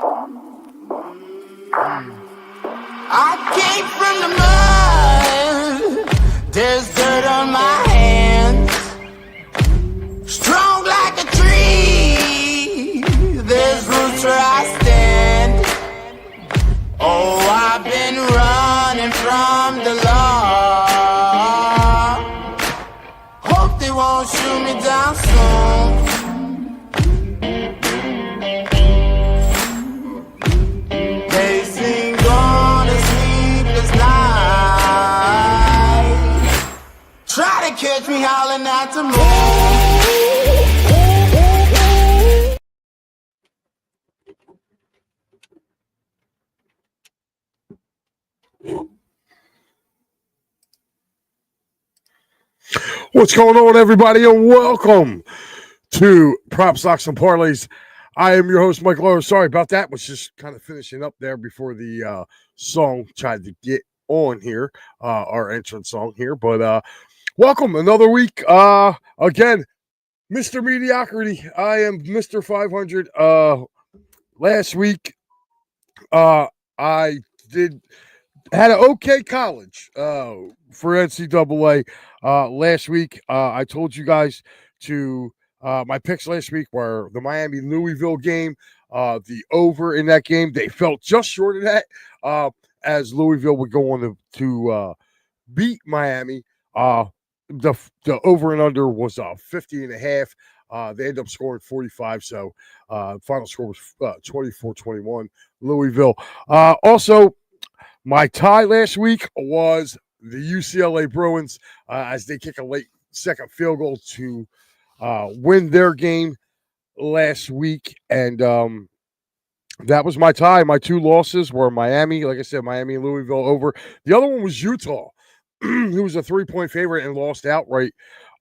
I came from the mud. There's dirt on my hands. Strong like a tree. There's roots where I stand. Oh, I've been running from the law. Hope they won't shoot me down soon. They sing on a sleepless night. Try to catch me howling at the moon. What's going on, everybody, and welcome to Props Locks and Parlays. I am your host, Mike Lauro. Sorry about that. Was just kind of finishing up there before the song tried to get on here, our entrance song here. But welcome, another week. Again, Mr. Mediocrity. I am Mr. 500. Last week, I had an okay college for NCAA. Last week, I told you guys to my picks last week were the Miami-Louisville game, the over in that game. They fell just short of that as Louisville would go on to beat Miami. The over and under was 50.5. They ended up scoring 45, so final score was 24-21, Louisville. Also, my tie last week was the UCLA Bruins as they kick a late second field goal to win their game last week. And that was my tie. My two losses were Miami, like I said, Miami and Louisville over. The other one was Utah, who was a 3-point favorite and lost outright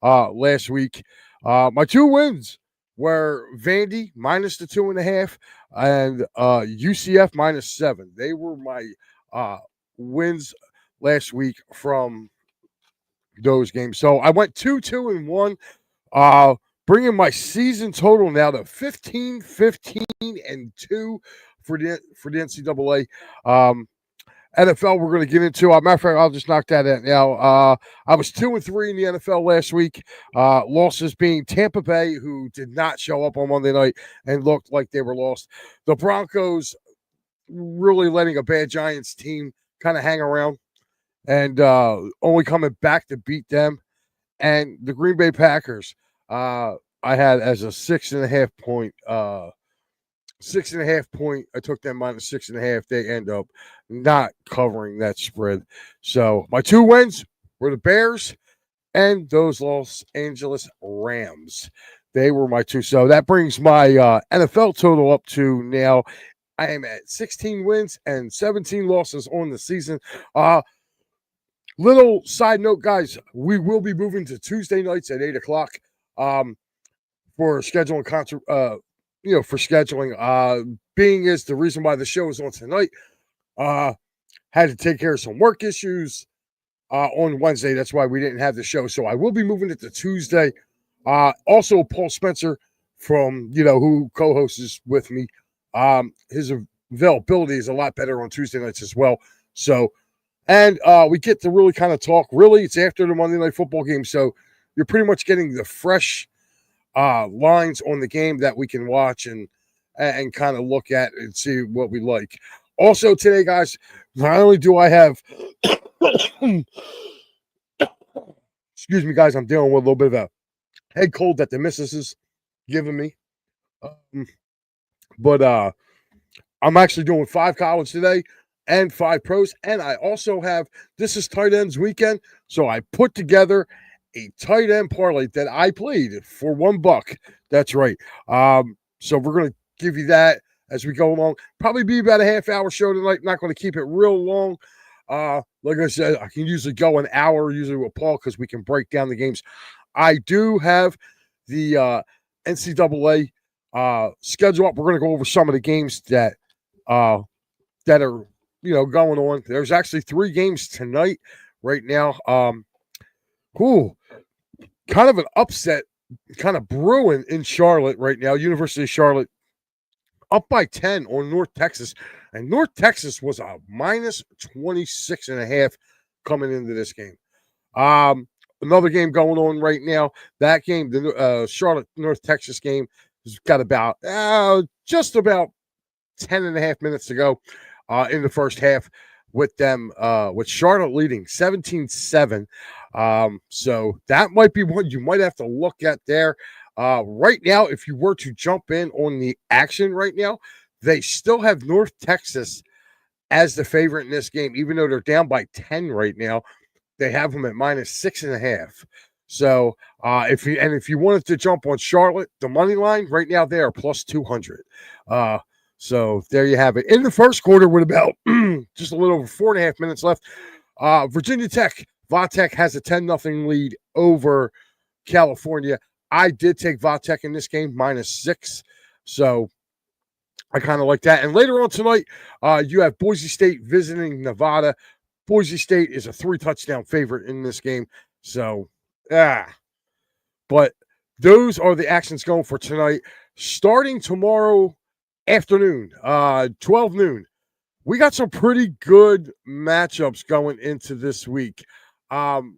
last week. My two wins were Vandy minus the 2.5 and UCF minus 7. They were my wins last week from those games. So I went 2-2-1, bringing my season total now to 15-15-2 for the NCAA. NFL we're going to get into. Matter of fact, I'll just knock that out now. I was 2-3 in the NFL last week. Losses being Tampa Bay, who did not show up on Monday night and looked like they were lost. The Broncos really letting a bad Giants team kind of hang around and only coming back to beat them. And the Green Bay Packers, I had as a 6.5 point. 6.5 point. I took them minus 6.5. They end up not covering that spread. So my two wins were the Bears and those Los Angeles Rams. They were my two. So that brings my NFL total up to now. I am at 16 wins and 17 losses on the season. Little side note, guys, we will be moving to Tuesday nights at 8 o'clock for scheduling for scheduling. Being is the reason why the show is on tonight. Had to take care of some work issues on Wednesday. That's why we didn't have the show. So I will be moving it to Tuesday. Also, Paul Spencer from, who co-hosts with me. His availability is a lot better on Tuesday nights as well. So, and we get to really kind of talk. Really, it's after the Monday Night Football game. So you're pretty much getting the fresh lines on the game that we can watch and kind of look at and see what we like. Also today, guys, not only do I have excuse me, guys, I'm dealing with a little bit of a head cold that the missus is giving me. But I'm actually doing 5 college today and 5 pros. And I also have, this is tight ends weekend. So I put together a tight end parlay that I played for $1. That's right. So we're going to give you that as we go along. Probably be about a half-hour show tonight. Not going to keep it real long. Like I said, I can usually go an hour usually with Paul because we can break down the games. I do have the NCAA schedule up. We're going to go over some of the games that are going on. There's actually 3 games tonight right now. Cool. Kind of an upset kind of brewing in Charlotte right now. University of Charlotte up by 10 on North Texas. And North Texas was a minus 26.5 coming into this game. Another game going on right now. That game, the Charlotte North Texas game, has got about just about 10.5 minutes to go in the first half with them with Charlotte leading 17-7. So that might be one you might have to look at there. Right now, if you were to jump in on the action right now, they still have North Texas as the favorite in this game, even though they're down by 10 right now. They have them at minus 6.5. So if you wanted to jump on Charlotte, the money line right now they are plus 200. So there you have it. In the first quarter, with about just a little over 4.5 minutes left, Virginia Tech, Vatech has a 10-0 lead over California. I did take Vatech in this game, minus 6. So I kind of like that. And later on tonight, you have Boise State visiting Nevada. Boise State is a 3-touchdown favorite in this game. So, but those are the actions going for tonight. Starting tomorrow afternoon, 12 noon, we got some pretty good matchups going into this week. I'm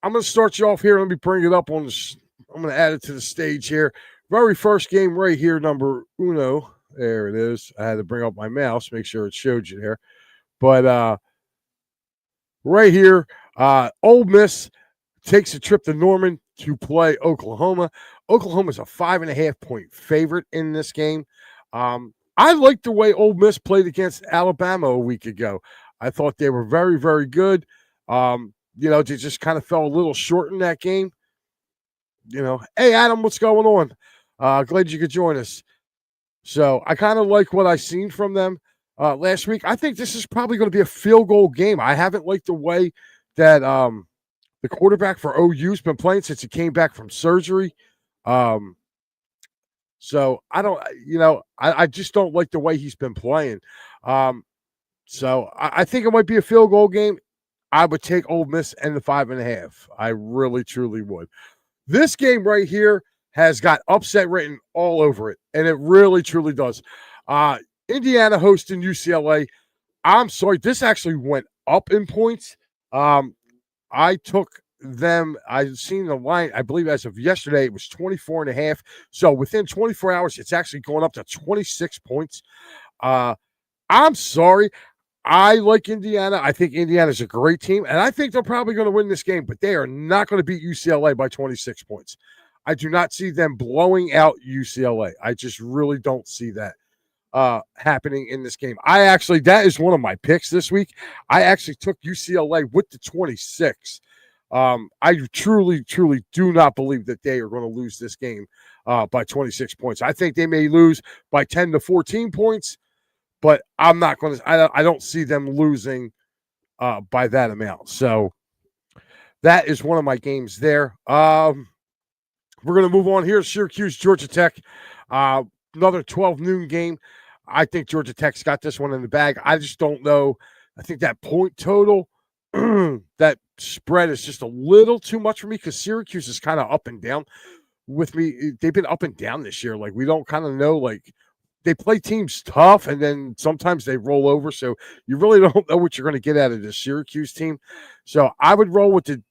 going to start you off here. Let me bring it up on this. I'm going to add it to the stage here. Very first game right here, number uno. There it is. I had to bring up my mouse, make sure it showed you there. But right here, Ole Miss takes a trip to Norman to play Oklahoma. Oklahoma's a 5.5-point favorite in this game. I liked the way Ole Miss played against Alabama a week ago. I thought they were very, very good. They just kind of fell a little short in that game. Hey, Adam, what's going on? Glad you could join us. So I kind of like what I've seen from them last week. I think this is probably going to be a field goal game. I haven't liked the way that the quarterback for OU's been playing since he came back from surgery. So I don't, I just don't like the way he's been playing. So I think it might be a field goal game. I would take Ole Miss and the 5.5. I really, truly would. This game right here has got upset written all over it, and it really, truly does. Indiana hosting UCLA. I'm sorry, this actually went up in points. I took them. I've seen the line, I believe as of yesterday, it was 24.5. So within 24 hours, it's actually going up to 26 points. I'm sorry. I like Indiana. I think Indiana's a great team, and I think they're probably going to win this game, but they are not going to beat UCLA by 26 points. I do not see them blowing out UCLA. I just really don't see that happening in this game. That is one of my picks this week. I actually took UCLA with the 26. I truly, truly do not believe that they are going to lose this game by 26 points. I think they may lose by 10 to 14 points, but I'm not going to. I don't see them losing by that amount. So that is one of my games there. We're going to move on here. Syracuse, Georgia Tech. Another 12 noon game. I think Georgia Tech's got this one in the bag. I just don't know. I think that point total, that spread is just a little too much for me because Syracuse is kind of up and down with me. They've been up and down this year. Like, we don't kind of know, like, they play teams tough, and then sometimes they roll over. So you really don't know what you're going to get out of the Syracuse team. So I would roll with the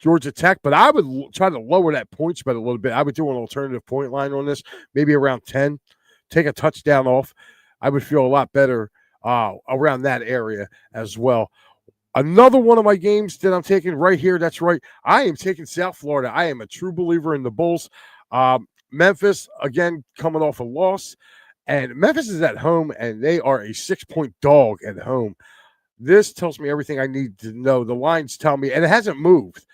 Georgia Tech, but I would try to lower that point spread a little bit. I would do an alternative point line on this, maybe around 10. Take a touchdown off. I would feel a lot better around that area as well. Another one of my games that I'm taking right here, that's right, I am taking South Florida. I am a true believer in the Bulls. Memphis, again, coming off a loss. And Memphis is at home, and they are a 6-point dog at home. This tells me everything I need to know. The lines tell me, and it hasn't moved.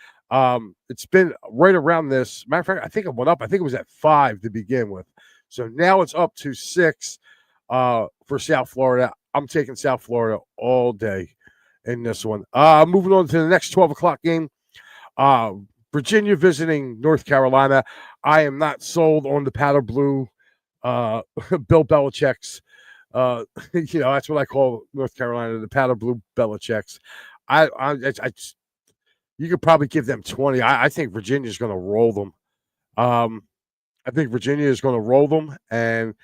It's been right around this. Matter of fact, I think it went up. I think it was at 5 to begin with. So now it's up to 6 for South Florida. I'm taking South Florida all day in this one. Moving on to the next 12 o'clock game. Virginia visiting North Carolina. I am not sold on the powder blue Bill Belichick's. That's what I call North Carolina, the powder blue Belichick's. You could probably give them 20. I think Virginia's going to roll them. I think Virginia is going to roll them, and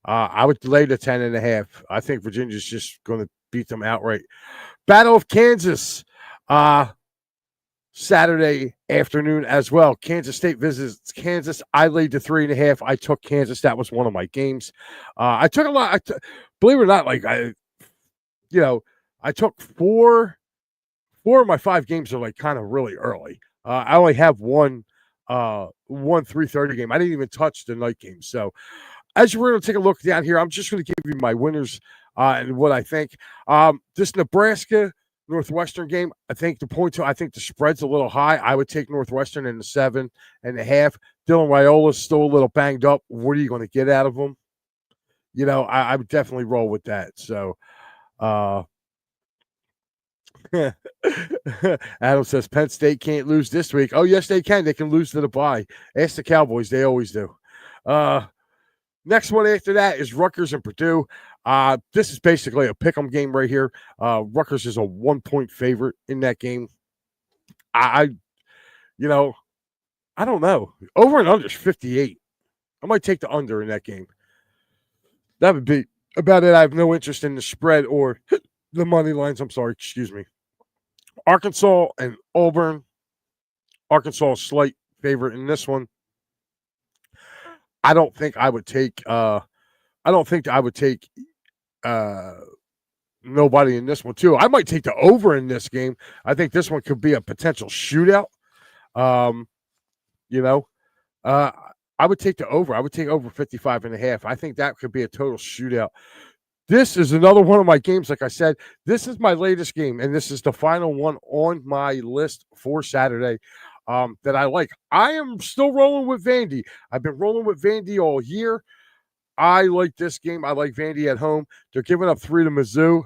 I would lay the 10.5. I think Virginia's just going to beat them outright. Battle of Kansas. Saturday afternoon as well. Kansas State visits Kansas. I laid the 3.5. I took Kansas. That was one of my games. I took a lot. Believe it or not, I took four of my 5 games are like kind of really early. I only have one 3:30 game. I didn't even touch the night game. So as we're going to take a look down here, I'm just going to give you my winners and what I think. This Nebraska Northwestern game, I think the spread's a little high. I would take Northwestern in the 7.5. Dylan Raiola's still a little banged up. What are you going to get out of him? I would definitely roll with that. So, Adam says Penn State can't lose this week. Oh, yes, they can. They can lose to the bye. Ask the Cowboys. They always do. Next one after that is Rutgers and Purdue. This is basically a pick'em game right here. Rutgers is a 1-point favorite in that game. I don't know. Over and under is 58. I might take the under in that game. That would be about it. I have no interest in the spread or the money lines. I'm sorry. Excuse me. Arkansas and Auburn. Arkansas is slight favorite in this one. I don't think I would take nobody in this one too. I might take the over in this game. I think this one could be a potential shootout. I would take the over. I would take over 55.5. I think that could be a total shootout. This is another one of my games. Like I said, this is my latest game, and this is the final one on my list for Saturday that I like. I am still rolling with Vandy. I've been rolling with Vandy all year. I like this game. I like Vandy at home. They're giving up 3 to Mizzou.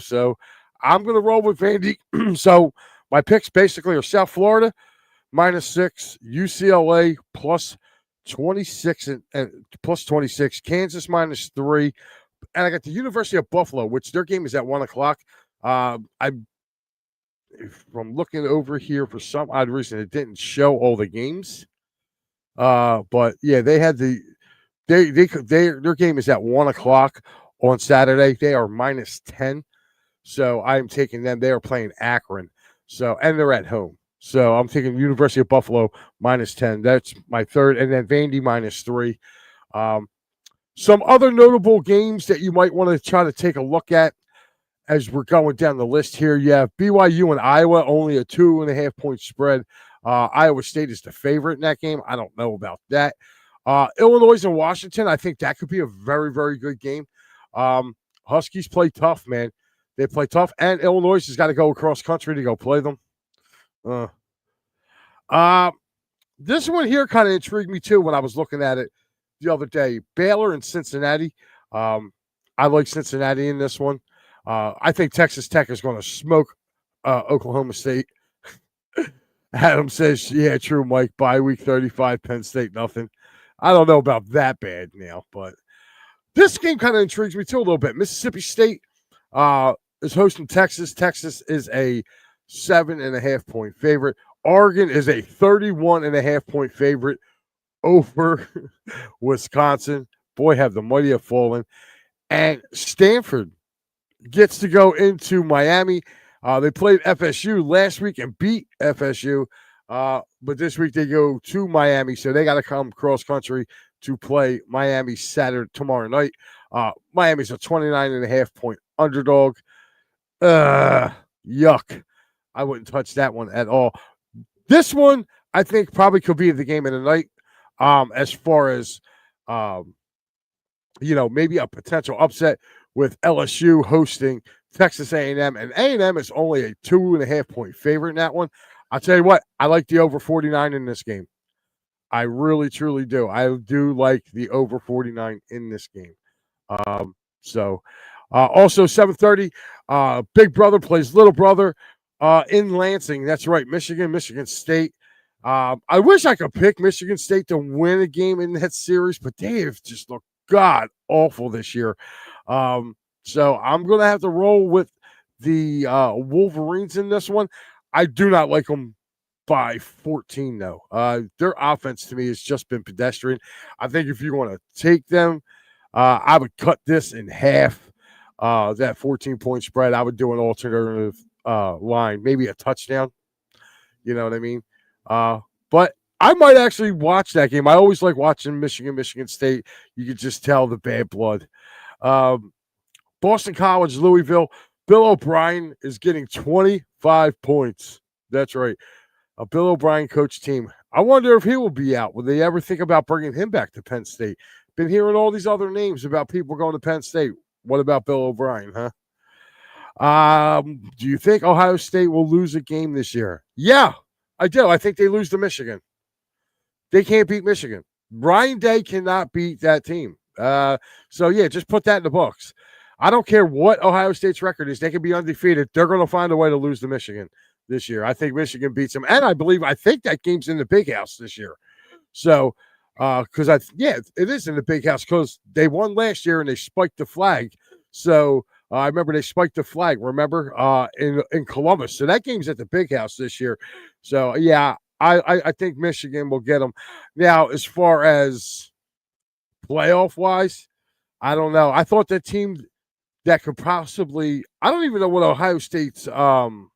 So I'm going to roll with Vandy. So my picks basically are South Florida -6, UCLA +26 and +26, Kansas -3, and I got the University of Buffalo, which their game is at 1:00. From looking over here for some odd reason, it didn't show all the games. But yeah, they had their game is at 1:00 on Saturday. They are -10, so I'm taking them. They are playing Akron, and they're at home. So I'm taking University of Buffalo -10. That's my third, and then Vandy -3. Some other notable games that you might want to try to take a look at as we're going down the list here. You have BYU and Iowa, only a 2.5-point spread. Iowa State is the favorite in that game. I don't know about that. Illinois and Washington, I think that could be a very, very good game. Huskies play tough, man. They play tough, and Illinois has got to go across country to go play them. This one here kind of intrigued me too when I was looking at it the other day. Baylor and Cincinnati. I like Cincinnati in this one. I think Texas Tech is going to smoke Oklahoma State. Adam says, yeah, true, Mike. Bye week 35, Penn State, nothing. I don't know about that bad now, but this game kind of intrigues me too a little bit. Mississippi State is hosting Texas. Texas is a 7.5-point favorite. Oregon is a 31.5-point favorite over Wisconsin. Boy, have the mighty have fallen. And Stanford gets to go into Miami. They played FSU last week and beat FSU. But this week they go to Miami, so they got to come cross country to play Miami tomorrow night. Miami's a 29.5-point underdog. Yuck. I wouldn't touch that one at all. This one, I think, probably could be the game of the night. As far as maybe a potential upset with LSU hosting Texas A&M, and A&M is only a 2.5-point favorite in that one. I'll tell you what, I like the over 49 in this game. I really, truly do. I do like the over 49 in this game. Also 7:30, Big Brother plays Little Brother in Lansing. That's right, Michigan State. I wish I could pick Michigan State to win a game in that series, but they have just looked god awful this year. So I'm going to have to roll with the Wolverines in this one. I do not like them by 14, though. Their offense to me has just been pedestrian. I think if you want to take them, I would cut this in half. That 14-point spread, I would do an alternative line, maybe a touchdown. You know what I mean? But I might actually watch that game. I always like watching Michigan State. You could just tell the bad blood. Boston College, Louisville. Bill O'Brien is getting 25 points. That's right. A Bill O'Brien coach team. I wonder if he will be out. Will they ever think about bringing him back to Penn State? Been hearing all these other names about people going to Penn State. What about Bill O'Brien, huh? Do you think Ohio State will lose a game this year? Yeah, I do. I think they lose to Michigan. They can't beat Michigan. Ryan Day cannot beat that team. So, yeah, just put that in the books. I don't care what Ohio State's record is. They can be undefeated. They're going to find a way to lose to Michigan this year. I think Michigan beats them. And I think that game's in the Big House this year. So, because it is in the Big House because they won last year and they spiked the flag. So, I remember they spiked the flag, in Columbus. So that game's at the Big House this year. So, yeah, I think Michigan will get them. Now, as far as playoff-wise, I don't know. I thought that team that could possibly – I don't even know what Ohio State's scheduling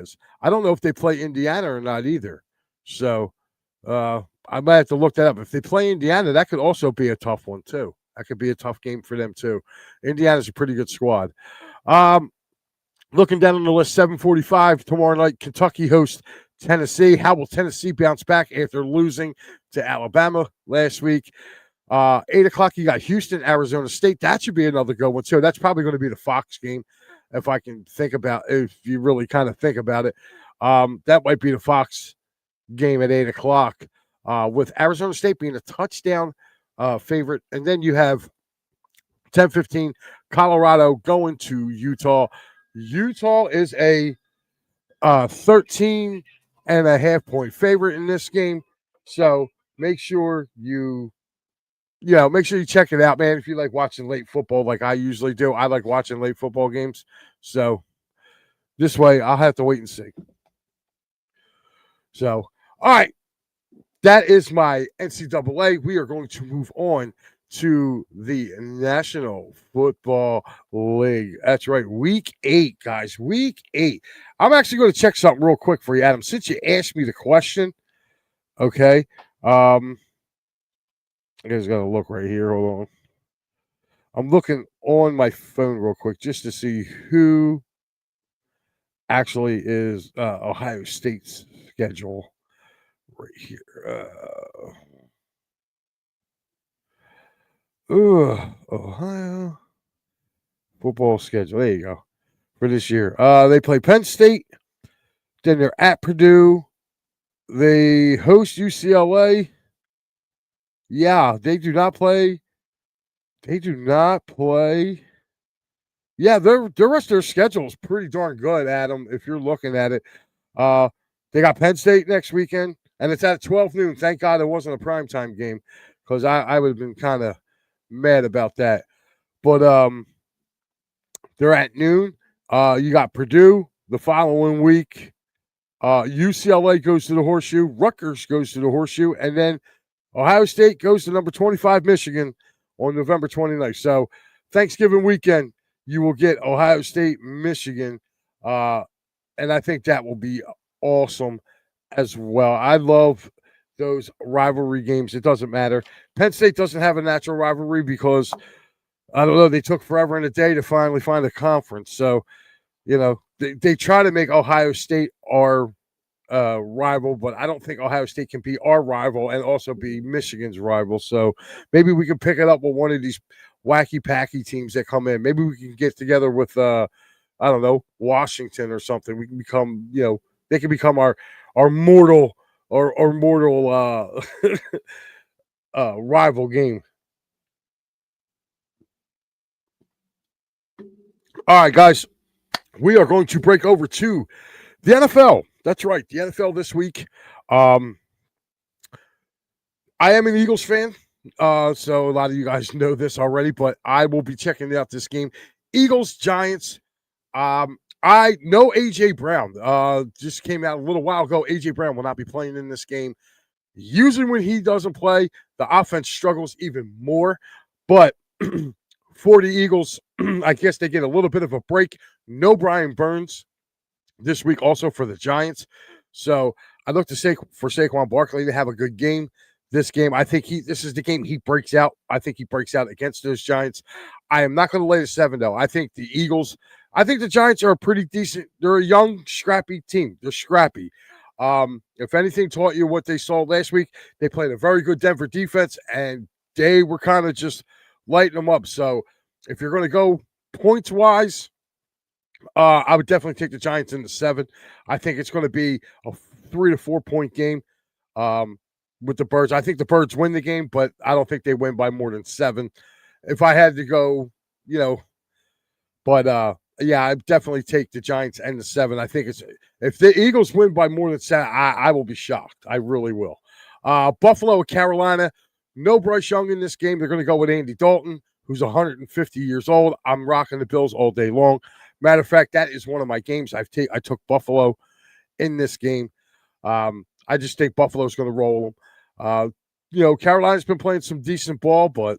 is. I don't know if they play Indiana or not either. So, I might have to look that up. If they play Indiana, that could also be a tough one, too. That could be a tough game for them, too. Indiana's a pretty good squad. Looking down on the list, 7:45 tomorrow night, Kentucky hosts Tennessee. How will Tennessee bounce back after losing to Alabama last week? 8 o'clock, you got Houston, Arizona State. That should be another good one, too. That's probably going to be the Fox game, if you really kind of think about it. That might be the Fox game at 8 o'clock. With Arizona State being a touchdown favorite. And then you have 10:15, Colorado going to Utah. Utah is a 13.5-point favorite in this game. So make sure you check it out, man. If you like watching late football like I usually do, I like watching late football games. So this way I'll have to wait and see. So, all right. That is my NCAA. We are going to move on to the National Football League. That's right. Week 8, guys. Week 8. I'm actually going to check something real quick for you, Adam. Since you asked me the question, okay. I just got to look right here. Hold on. I'm looking on my phone real quick just to see who actually is Ohio State's schedule. Right here. Ohio football schedule. There you go. For this year. They play Penn State. Then they're at Purdue. They host UCLA. Yeah, they do not play. Yeah, the rest of their schedule is pretty darn good, Adam, if you're looking at it. They got Penn State next weekend. And it's at 12 noon. Thank God it wasn't a primetime game because I would have been kind of mad about that. But they're at noon. You got Purdue the following week. UCLA goes to the Horseshoe. Rutgers goes to the Horseshoe. And then Ohio State goes to number 25 Michigan on November 29th. So Thanksgiving weekend, you will get Ohio State, Michigan. And I think that will be awesome as well. I love those rivalry games. It doesn't matter. Penn State doesn't have a natural rivalry because, I don't know, they took forever and a day to finally find a conference. So, they try to make Ohio State our rival, but I don't think Ohio State can be our rival and also be Michigan's rival. So maybe we can pick it up with one of these wacky-packy teams that come in. Maybe we can get together with, Washington or something. We can become, they can become our mortal rival game. All right, guys, we are going to break over to the NFL. That's right, the NFL this week. I am an Eagles fan, so a lot of you guys know this already, but I will be checking out this game. Eagles, Giants. I know AJ Brown. Just came out a little while ago. AJ Brown will not be playing in this game. Usually, when he doesn't play, the offense struggles even more. But for the Eagles, I guess they get a little bit of a break. No Brian Burns this week, also for the Giants. So I look to for Saquon Barkley to have a good game. This game, I think this is the game he breaks out. I think he breaks out against those Giants. I am not going to lay the 7, though. I think the Giants are a pretty decent. They're a young, scrappy team. They're scrappy. If anything taught you what they saw last week, they played a very good Denver defense, and they were kind of just lighting them up. So if you're going to go points-wise, I would definitely take the Giants in the 7. I think it's going to be a 3 to 4 point game. With the Birds. I think the Birds win the game, but I don't think they win by more than 7. If I had to go, but I'd definitely take the Giants and the 7. I think if the Eagles win by more than 7, I will be shocked. I really will. Buffalo, Carolina, no Bryce Young in this game. They're going to go with Andy Dalton, who's 150 years old. I'm rocking the Bills all day long. Matter of fact, that is one of my games. I took Buffalo in this game. I just think Buffalo's going to roll them. Carolina's been playing some decent ball, but,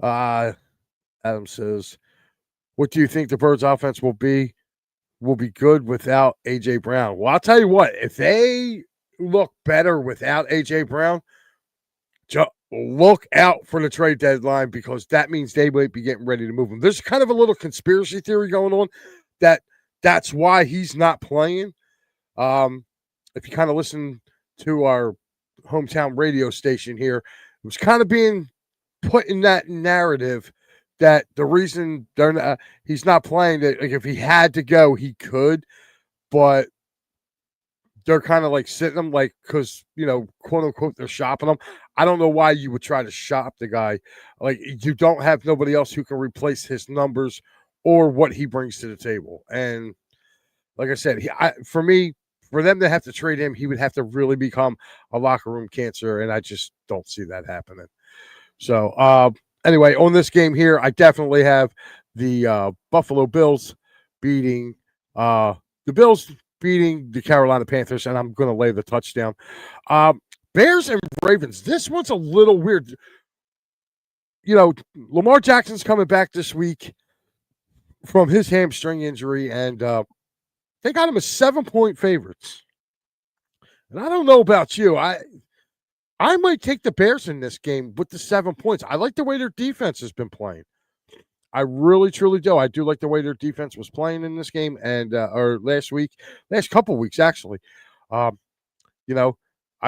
Adam says, what do you think the Birds offense will be good without A.J. Brown? Well, I'll tell you what, if they look better without A.J. Brown, look out for the trade deadline, because that means they might be getting ready to move him. There's kind of a little conspiracy theory going on that's why he's not playing. If you kind of listen to our hometown radio station here, it was kind of being put in that narrative that the reason he's not playing, that if he had to go, he could, but they're kind of like sitting him, because, quote unquote, they're shopping him. I don't know why you would try to shop the guy. Like, you don't have nobody else who can replace his numbers or what he brings to the table. And like I said, for them to have to trade him, he would have to really become a locker room cancer, and I just don't see that happening. So, anyway, on this game here, I definitely have the Buffalo Bills beating the Carolina Panthers, and I'm going to lay the touchdown. Bears and Ravens. This one's a little weird. Lamar Jackson's coming back this week from his hamstring injury, and they got him as 7-point favorites. And I don't know about you. I might take the Bears in this game with the 7 points. I like the way their defense has been playing. I really, truly do. I do like the way their defense was playing in this game, and or last couple weeks, actually. I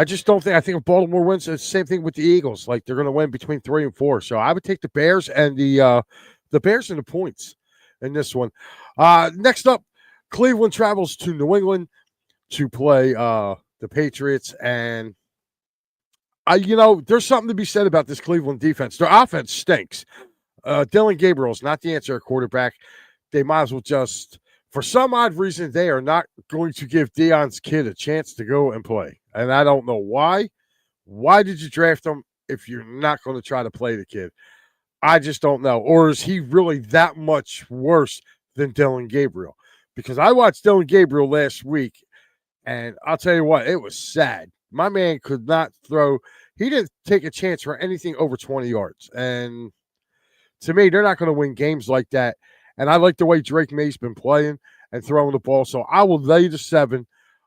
just don't think. I think if Baltimore wins, it's the same thing with the Eagles. Like, they're going to win between 3 and 4. So I would take the Bears and the Bears and the points in this one. Next up, Cleveland travels to New England to play the Patriots, and there's something to be said about this Cleveland defense. Their offense stinks. Dylan Gabriel's not the answer at quarterback. They might as well just, for some odd reason, they are not going to give Deion's kid a chance to go and play, and I don't know why. Why did you draft him if you're not going to try to play the kid? I just don't know. Or is he really that much worse than Dylan Gabriel? Because I watched Dylan Gabriel last week, and I'll tell you what, it was sad. My man could not throw. He didn't take a chance for anything over 20 yards. And to me, they're not going to win games like that. And I like the way Drake May's been playing and throwing the ball. So I will lay the 7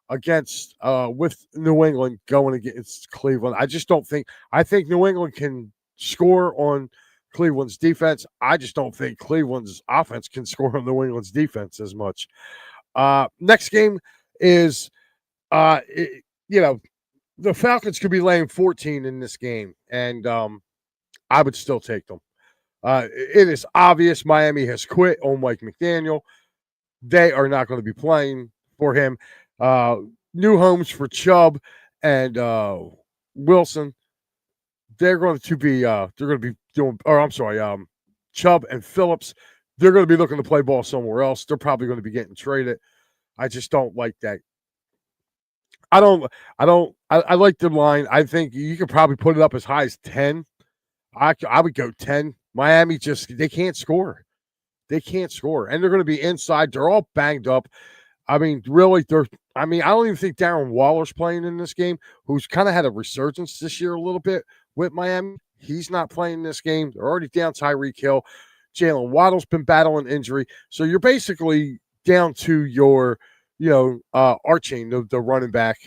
against with New England going against Cleveland. I just don't think. I think New England can score on Cleveland's defense. I just don't think Cleveland's offense can score on New England's defense as much. Next game is, the Falcons could be laying 14 in this game, and I would still take them. It is obvious Miami has quit on Mike McDaniel. They are not going to be playing for him. New homes for Chubb and Wilson. They're going to be doing, or I'm sorry, Chubb and Phillips. They're going to be looking to play ball somewhere else. They're probably going to be getting traded. I just don't like that. I like the line. I think you could probably put it up as high as 10. I would go 10. Miami they can't score. they can't score, and they're going to be inside. They're all banged up. I mean, really, I don't even think Darren Waller's playing in this game, who's kind of had a resurgence this year a little bit with Miami. He's not playing this game. They're already down Tyreek Hill. Jalen Waddle's been battling injury. So you're basically down to your, Arching, the running back.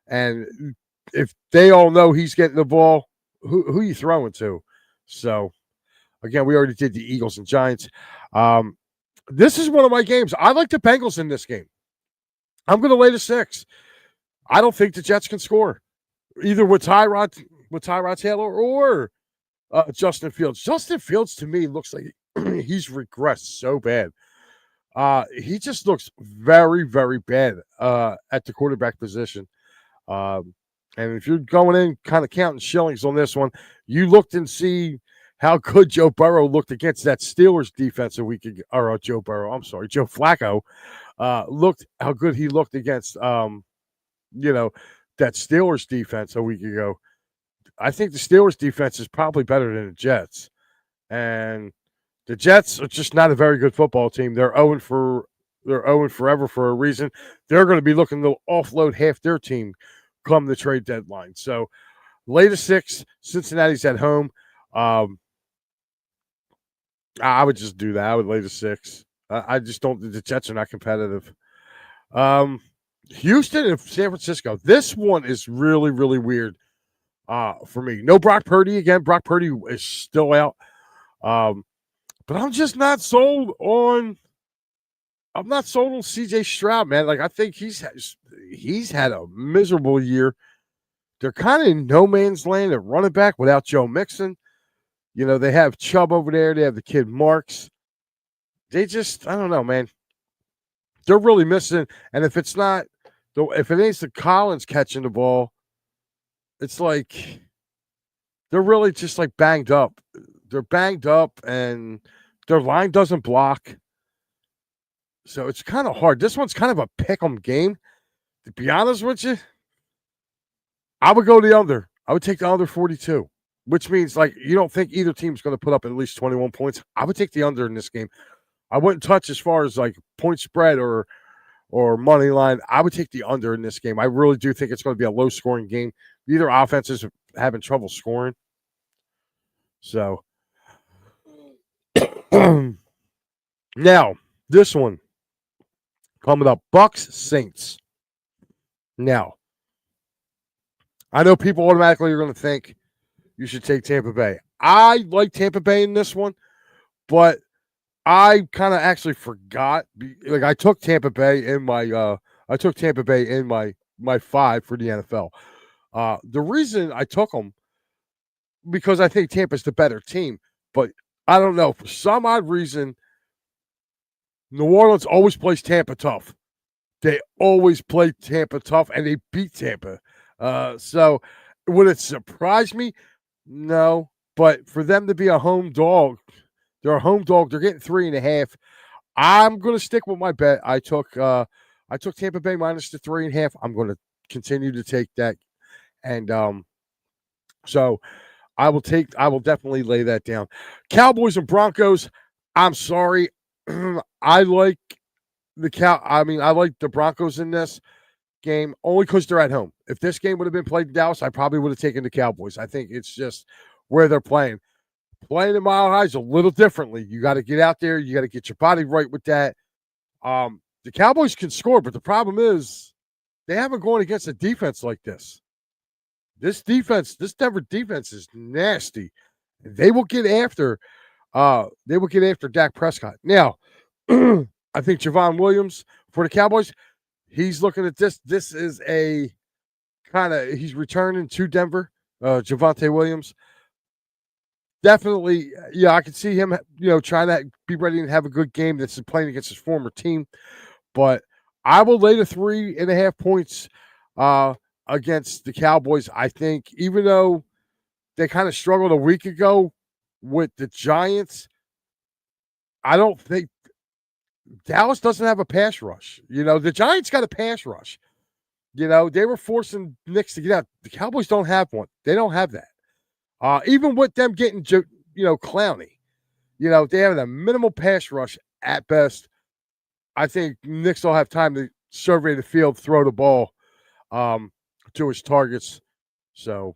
And if they all know he's getting the ball, who are you throwing to? So, again, we already did the Eagles and Giants. This is one of my games. I like the Bengals in this game. I'm going to lay the 6. I don't think the Jets can score, either with Tyrod Taylor or Justin Fields. Justin Fields, to me, looks like he's regressed so bad. He just looks very, very bad at the quarterback position. And if you're going in kind of counting shillings on this one, you looked and see how good Joe Burrow looked against that Steelers defense a week ago. Or Joe Flacco looked how good he looked against, that Steelers defense a week ago. I think the Steelers defense is probably better than the Jets. And the Jets are just not a very good football team. They're 0 forever for a reason. They're going to be looking to offload half their team come the trade deadline. So, lay the 6. Cincinnati's at home. I would just do that. I would lay the 6. I just don't think the Jets are not competitive. Houston and San Francisco. This one is really, really weird for me. No Brock Purdy again. Brock Purdy is still out. But I'm just not sold on. I'm not sold on C.J. Stroud, man. Like, I think he's had a miserable year. They're kind of in no man's land at running back without Joe Mixon. They have Chubb over there. They have the kid Marks. They just, I don't know, man. They're really missing. And if it ain't the Collins catching the ball, it's like they're really just like banged up. They're banged up, and their line doesn't block. So it's kind of hard. This one's kind of a pick-em game. To be honest with you, I would go the under. I would take the under 42, which means, like, you don't think either team's going to put up at least 21 points. I would take the under in this game. I wouldn't touch as far as, like, point spread or money line. I would take the under in this game. I really do think it's going to be a low-scoring game. Either offenses are having trouble scoring. So, now, this one coming up, Bucks Saints. Now, I know people automatically are going to think you should take Tampa Bay. I like Tampa Bay in this one, but I kind of actually forgot. Like, I took Tampa Bay in my my 5 for the NFL. The reason I took them because I think Tampa's the better team, but I don't know, for some odd reason, New Orleans always plays Tampa tough. They always play Tampa tough, and they beat Tampa. So would it surprise me? No. But for them to be a home dog, they're a home dog. They're getting 3.5. I'm going to stick with my bet. I took Tampa Bay minus the 3.5. I'm going to continue to take that. And so I will definitely lay that down. Cowboys and Broncos. I'm sorry. I like the Broncos in this game only because they're at home. If this game would have been played in Dallas, I probably would have taken the Cowboys. I think it's just where they're playing. Playing in Mile High is a little differently. You got to get out there. You got to get your body right with that. The Cowboys can score, but the problem is they haven't gone against a defense like this. This Denver defense is nasty. They will get after Dak Prescott. Now, I think Javon Williams for the Cowboys, he's looking at this. This is a he's returning to Denver, Javonte Williams. Definitely, I can see him, trying to be ready and have a good game that's playing against his former team. But I will lay the 3.5 points against the Cowboys. I think even though they kind of struggled a week ago with the Giants, I don't think Dallas doesn't have a pass rush. The Giants got a pass rush. They were forcing Knicks to get out. The Cowboys don't have one. They don't have that. Even with them getting, Clowney, they have a minimal pass rush at best. I think Knicks will have time to survey the field, throw the ball to his targets. So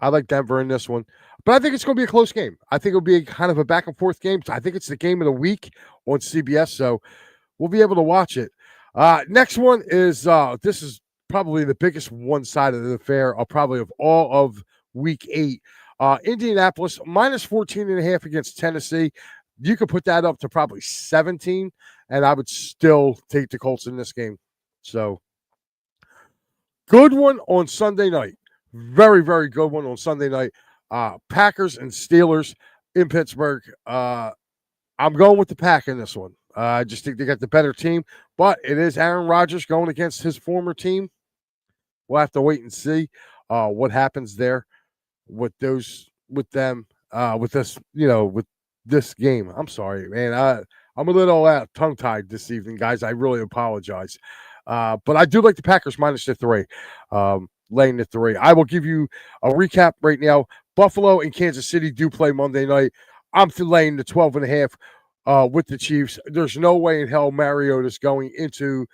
I like Denver in this one. But I think it's going to be a close game. I think it'll be kind of a back and forth game. I think it's the game of the week on CBS. So we'll be able to watch it. Next one is this is probably the biggest one side of the affair, probably of all of week 8. Indianapolis minus 14.5 against Tennessee. You could put that up to probably 17, and I would still take the Colts in this game. So good one on Sunday night. Very, very good one on Sunday night. Packers and Steelers in Pittsburgh. I'm going with the Pack in this one. I just think they got the better team, but it is Aaron Rodgers going against his former team. We'll have to wait and see what happens there with this game. I'm sorry, man. I'm a little tongue-tied this evening, guys. I really apologize. But I do like the Packers minus the 3, laying the 3. I will give you a recap right now. Buffalo and Kansas City do play Monday night. I'm laying the 12.5 with the Chiefs. There's no way in hell Mariota's going into,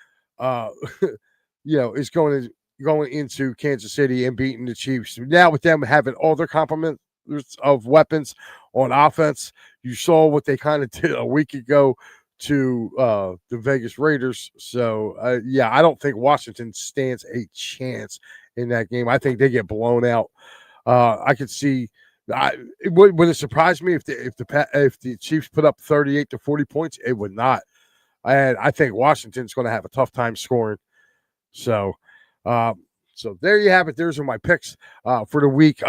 is going into Kansas City and beating the Chiefs. Now with them having all their complements of weapons on offense, you saw what they kind of did a week ago to the Vegas Raiders. So, I don't think Washington stands a chance in that game. I think they get blown out. I could see. Would it surprise me if the Chiefs put up 38 to 40 points? It would not. And I think Washington's going to have a tough time scoring. So there you have it. Those are my picks for the week.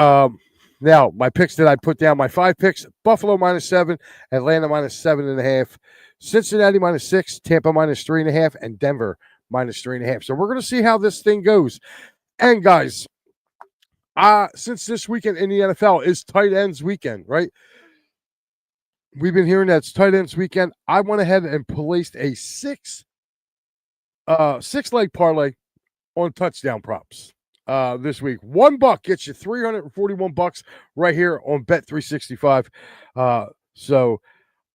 Now, my picks that I put down, my 5 picks: Buffalo minus 7, Atlanta minus 7.5, Cincinnati minus 6, Tampa minus 3.5, and Denver minus 3.5. So we're going to see how this thing goes. And guys, since this weekend in the NFL is tight ends weekend, right? We've been hearing that it's tight ends weekend. I went ahead and placed a 6-leg parlay on touchdown props this week. $1 gets you $341 right here on Bet365. So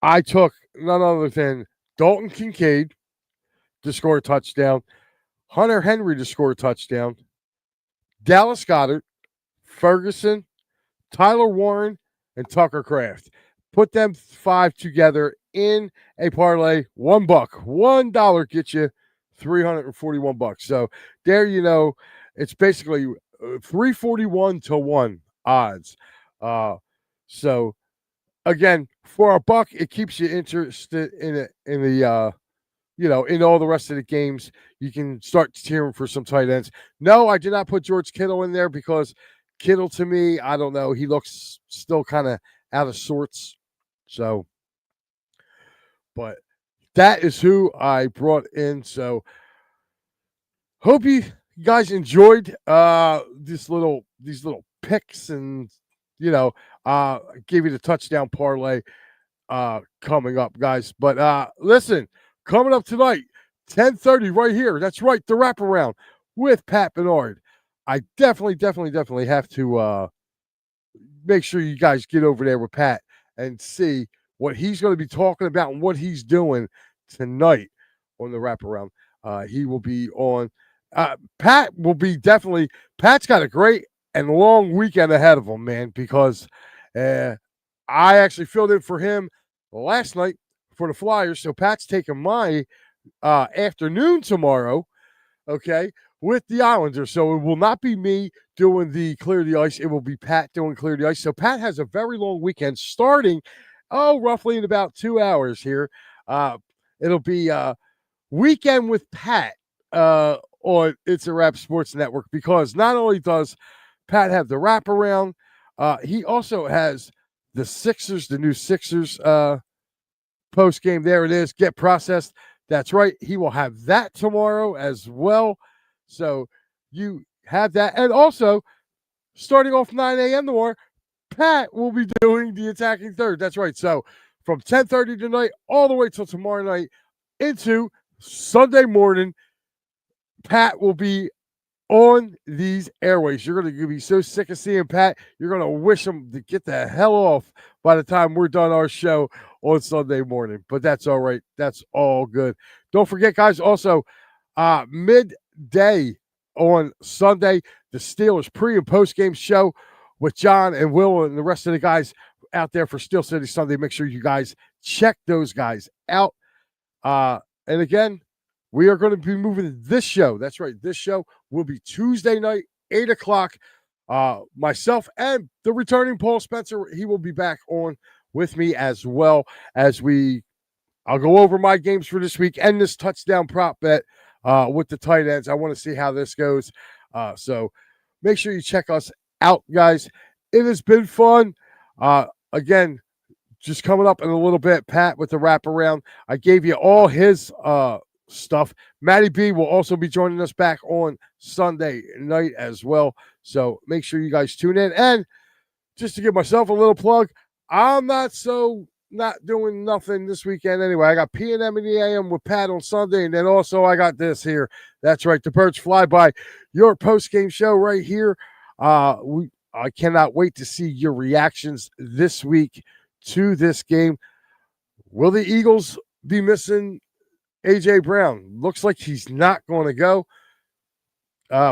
I took none other than Dalton Kincaid to score a touchdown, Hunter Henry to score a touchdown, Dallas Goedert, Ferguson, Tyler Warren, and Tucker Kraft. Put them 5 together in a parlay. $1. $1 gets you $341. So there it's basically 341 to 1 odds. So again, for $1, it keeps you interested in all the rest of the games. You can start cheering for some tight ends. No, I did not put George Kittle in there because Kittle, to me, I don't know. He looks still kind of out of sorts. So, but that is who I brought in. So, hope you guys enjoyed these little picks, and gave you the touchdown parlay coming up, guys. But listen, coming up tonight, 10:30 right here. That's right, the wraparound with Pat Bernard. I definitely have to make sure you guys get over there with Pat and see what he's going to be talking about and what he's doing tonight on the wraparound. He will be on. Pat will be Pat's got a great and long weekend ahead of him, man, because I actually filled in for him last night for the Flyers. So Pat's taking my afternoon tomorrow, okay, with the Islanders. So it will not be me doing the Clear the Ice. It will be Pat doing Clear the Ice. So Pat has a very long weekend starting, roughly in about 2 hours here. It'll be Weekend with Pat on It's a Wrap Sports Network, because not only does Pat have the wraparound, he also has the Sixers, the new Sixers post game. There it is. Get processed. That's right. He will have that tomorrow as well. So you have that. And also, starting off 9 a.m. tomorrow, Pat will be doing the Attacking Third. That's right. So from 10:30 tonight all the way till tomorrow night into Sunday morning, Pat will be on these airways. You're going to be so sick of seeing Pat. You're going to wish him to get the hell off by the time we're done our show on Sunday morning, but that's all right. That's all good. Don't forget, guys, also midday on Sunday, the Steelers pre and post game show with John and Will and the rest of the guys out there for Steel City Sunday. Make sure you guys check those guys out. And again, we are going to be moving this show. That's right. This show will be Tuesday night, 8 o'clock. Myself and the returning Paul Spencer, he will be back on with me as well as I'll go over my games for this week and this touchdown prop bet with the tight ends. I want to see how this goes. So make sure you check us out, guys. It has been fun. Again, just coming up in a little bit, Pat with the wraparound. I gave you all his stuff. Matty B will also be joining us back on Sunday night as well. So make sure you guys tune in. And just to give myself a little plug, I'm not doing nothing this weekend anyway. I got P&M in the AM with Pat on Sunday, and then also I got this here. That's right, the Birds Flyby, your post-game show right here. I cannot wait to see your reactions this week to this game. Will the Eagles be missing A.J. Brown? Looks like he's not going to go.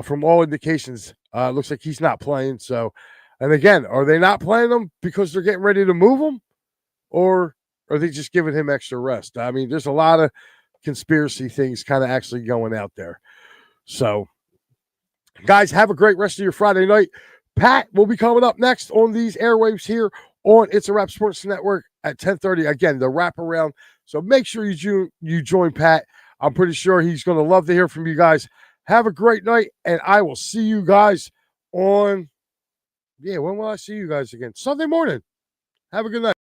From all indications, looks like he's not playing. So, and again, are they not playing him because they're getting ready to move him? Or are they just giving him extra rest? I mean, there's a lot of conspiracy things kind of actually going out there. So, guys, have a great rest of your Friday night. Pat will be coming up next on these airwaves here on It's a Wrap Sports Network at 10:30. Again, the wraparound. So make sure you join Pat. I'm pretty sure he's going to love to hear from you guys. Have a great night, and I will see you guys when will I see you guys again? Sunday morning. Have a good night.